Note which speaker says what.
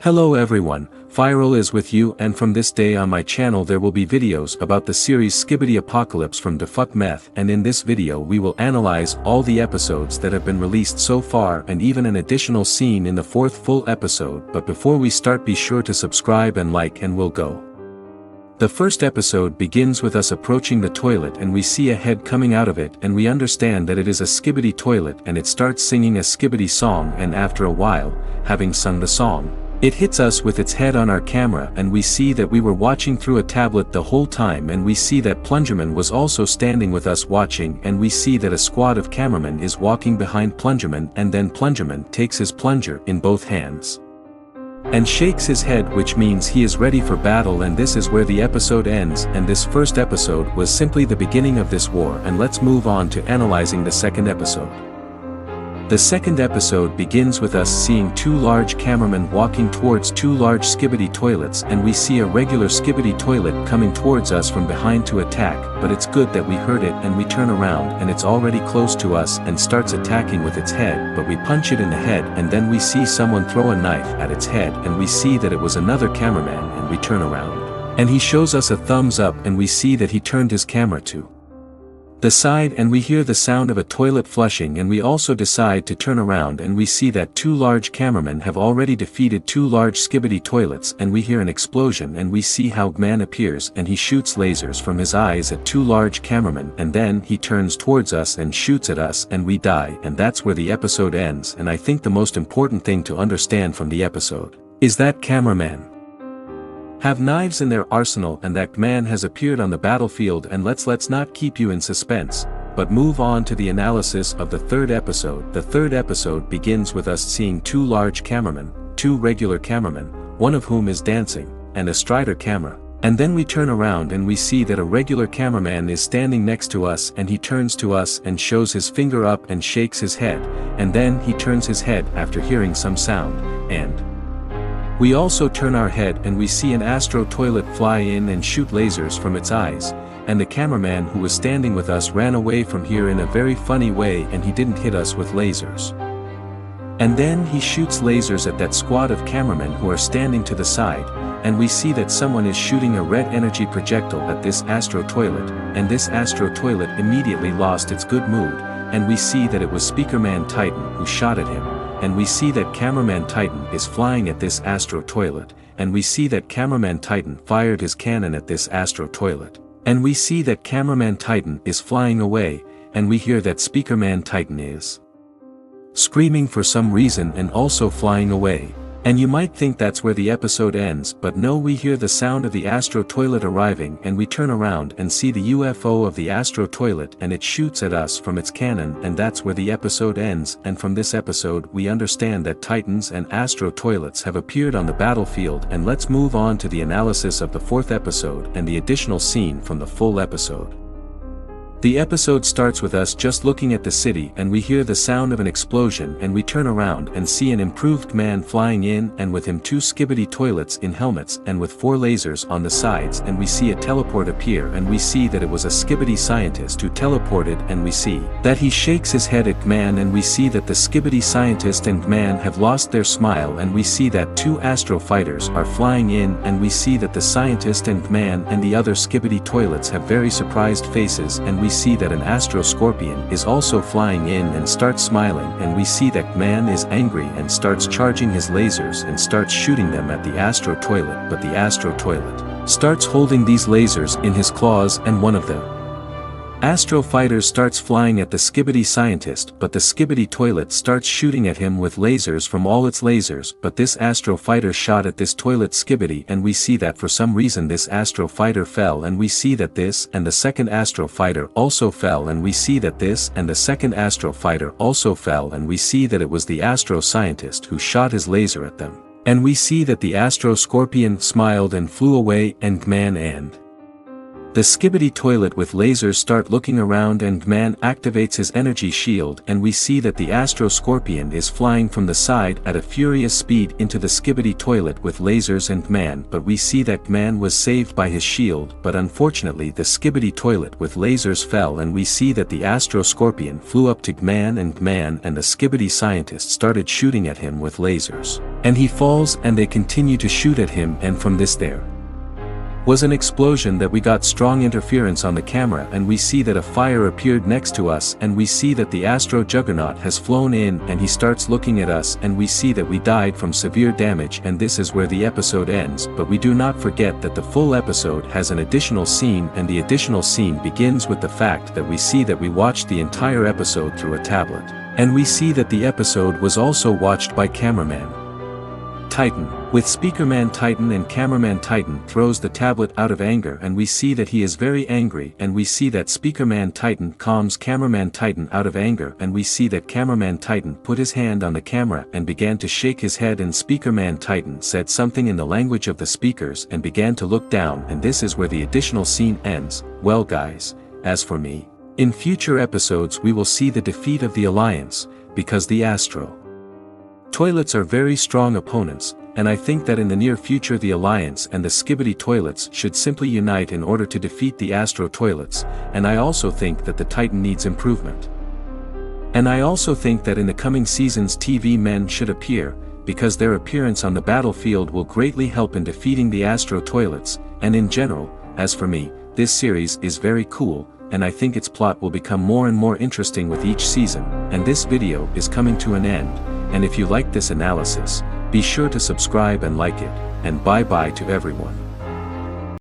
Speaker 1: Hello everyone, Viral is with you, and from this day on my channel there will be videos about the series Skibidi Apocalypse from Defuck Meth, and in this video we will analyze all the episodes that have been released so far and even an additional scene in the fourth full episode. But before we start, be sure to subscribe and like, and we'll go. The first episode begins with us approaching the toilet and we see a head coming out of it, and we understand that it is a skibidi toilet, and it starts singing a skibidi song, and after a while, having sung the song, it hits us with its head on our camera, and we see that we were watching through a tablet the whole time, and we see that Plungerman was also standing with us watching, and we see that a squad of cameramen is walking behind Plungerman, and then Plungerman takes his plunger in both hands and shakes his head, which means he is ready for battle, and this is where the episode ends. And this first episode was simply the beginning of this war, and let's move on to analyzing the second episode. The second episode begins with us seeing two large cameramen walking towards two large skibidi toilets, and we see a regular skibidi toilet coming towards us from behind to attack, but it's good that we heard it and we turn around and it's already close to us and starts attacking with its head, but we punch it in the head, and then we see someone throw a knife at its head, and we see that it was another cameraman, and we turn around and he shows us a thumbs up, and we see that he turned his camera to the side, and we hear the sound of a toilet flushing, and we also decide to turn around and we see that two large cameramen have already defeated two large skibidi toilets, and we hear an explosion, and we see how man appears and he shoots lasers from his eyes at two large cameramen, and then he turns towards us and shoots at us and we die, and that's where the episode ends. And I think the most important thing to understand from the episode is that cameramen have knives in their arsenal, and that man has appeared on the battlefield, and let's not keep you in suspense, but move on to the analysis of the third episode. The third episode begins with us seeing two large cameramen, two regular cameramen, one of whom is dancing, and a strider camera, and then we turn around and we see that a regular cameraman is standing next to us, and he turns to us and shows his finger up and shakes his head, and then he turns his head after hearing some sound, and we also turn our head and we see an astro toilet fly in and shoot lasers from its eyes, and the cameraman who was standing with us ran away from here in a very funny way, and he didn't hit us with lasers. And then he shoots lasers at that squad of cameramen who are standing to the side, and we see that someone is shooting a red energy projectile at this astro toilet, and this astro toilet immediately lost its good mood, and we see that it was Speakerman Titan who shot at him. And we see that Cameraman Titan is flying at this astro toilet, and we see that Cameraman Titan fired his cannon at this astro toilet, and we see that Cameraman Titan is flying away, and we hear that Speakerman Titan is screaming for some reason and also flying away. And you might think that's where the episode ends, but no, we hear the sound of the astro toilet arriving, and we turn around and see the UFO of the astro toilet, and it shoots at us from its cannon, and that's where the episode ends. And from this episode we understand that Titans and astro toilets have appeared on the battlefield, and let's move on to the analysis of the fourth episode and the additional scene from the full episode. The episode starts with us just looking at the city, and we hear the sound of an explosion, and we turn around and see an improved man flying in, and with him two skibidi toilets in helmets and with four lasers on the sides, and we see a teleport appear, and we see that it was a skibidi scientist who teleported, and we see that he shakes his head at man, and we see that the skibidi scientist and man have lost their smile, and we see that two astro fighters are flying in, and we see that the scientist and man and the other skibidi toilets have very surprised faces, and we see that an astro scorpion is also flying in and starts smiling, and we see that man is angry and starts charging his lasers and starts shooting them at the astro toilet, but the astro toilet starts holding these lasers in his claws, and one of the astro fighters starts flying at the skibidi scientist, but the skibidi toilet starts shooting at him with lasers from all its lasers, but this astro fighter shot at this toilet skibidi, and we see that for some reason this astro fighter fell, and we see that this and the second astro fighter also fell, and we see that this and the second astro fighter also fell, and we see that it was the astro scientist who shot his laser at them, and we see that the astro scorpion smiled and flew away, and man and the skibidi toilet with lasers start looking around, and man activates his energy shield, and we see that the astro scorpion is flying from the side at a furious speed into the skibidi toilet with lasers and man, but we see that man was saved by his shield, but unfortunately the skibidi toilet with lasers fell, and we see that the astro scorpion flew up to man and the skibidi scientist started shooting at him with lasers. And he falls and they continue to shoot at him, and from this there was an explosion that we got strong interference on the camera, and we see that a fire appeared next to us, and we see that the Astro Juggernaut has flown in, and he starts looking at us, and we see that we died from severe damage, and this is where the episode ends. But we do not forget that the full episode has an additional scene, and the additional scene begins with the fact that we see that we watched the entire episode through a tablet. And we see that the episode was also watched by cameraman Titan, with Speakerman Titan, and Cameraman Titan throws the tablet out of anger, and we see that he is very angry, and we see that Speakerman Titan calms Cameraman Titan out of anger, and we see that Cameraman Titan put his hand on the camera and began to shake his head, and Speakerman Titan said something in the language of the speakers and began to look down, and this is where the additional scene ends. Well guys, as for me, in future episodes we will see the defeat of the Alliance, because the Astro Toilets are very strong opponents, and I think that in the near future the Alliance and the Skibidi Toilets should simply unite in order to defeat the Astro Toilets, and I also think that the Titan needs improvement. And I also think that in the coming seasons TV men should appear, because their appearance on the battlefield will greatly help in defeating the Astro Toilets, and in general, as for me, this series is very cool, and I think its plot will become more and more interesting with each season, and this video is coming to an end. And if you like this analysis, be sure to subscribe and like it, and bye bye to everyone.